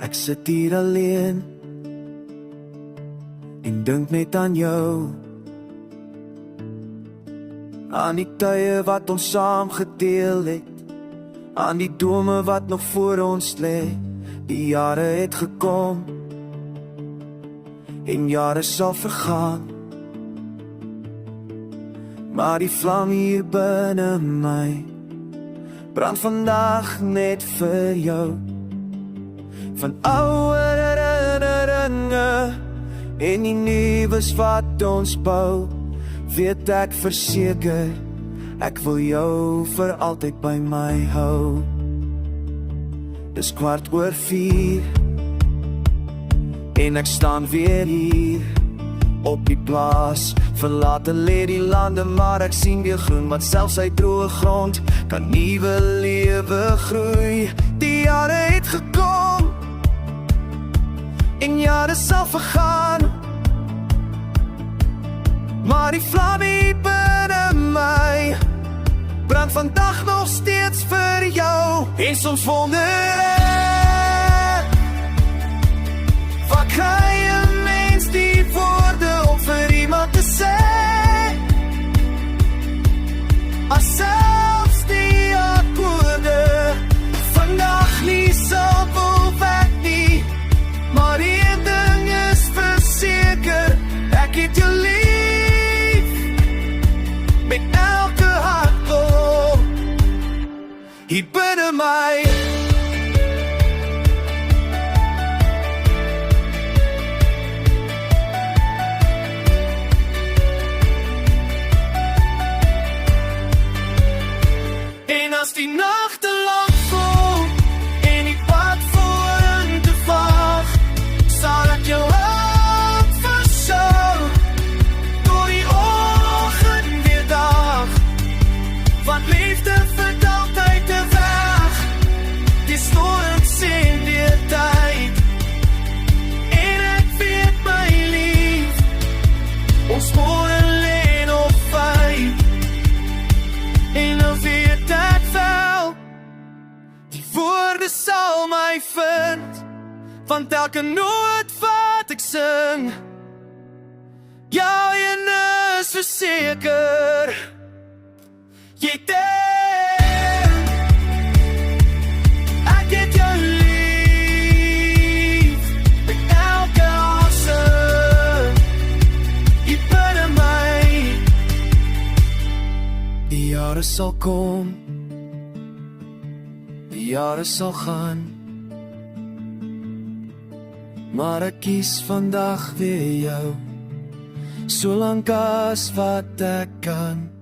Ek sit hier alleen en dink net aan jou, aan die tye wat ons saam gedeel het, aan die drome wat nog voor ons lê. Die jare het gekom en jare sal vergaan, maar die vlam hier binne my brand vandag net vir jou. Van oude herinneringe en die nuus wat ons bou, weet ek verseker, ek wil jou vir altyd by my hou. Dis 4:15 en ek staan weer hier op die plaas. Verlate lê die lande, maar ek sien weer groen, want selfs uit droë grond kan nuwe lewe groei. Die jare het gekom en jare sal vergaan, maar die vlam hier binne my brand vandag nog steeds vir jou. En soms wonder ek, wat kry 'n mens die woorde om vir iemand te sê, as selfs die akkoorde vandag nie sal volwek nie. Maar een ding is verseker, ek het jou lief met elke hartklop hier binne my. En as die nagte lank voel en die pad vorentoe vaag, sal ek jou help versou door die oggend weer dag, want liefde vind altyd 'n weg, die storms in die tyd. En ek weet my lief, ons môre lê nog fyn. En dan weet ek wel, die woorde sal my vind, want elke noot wat ek sing, jou een is verseker, jy tel, ek het jou lief, met elke asem, hier binne my. Die jare sal kom, die jare sal gaan, maar ek kies vandag weer jou, solank as wat ek kan.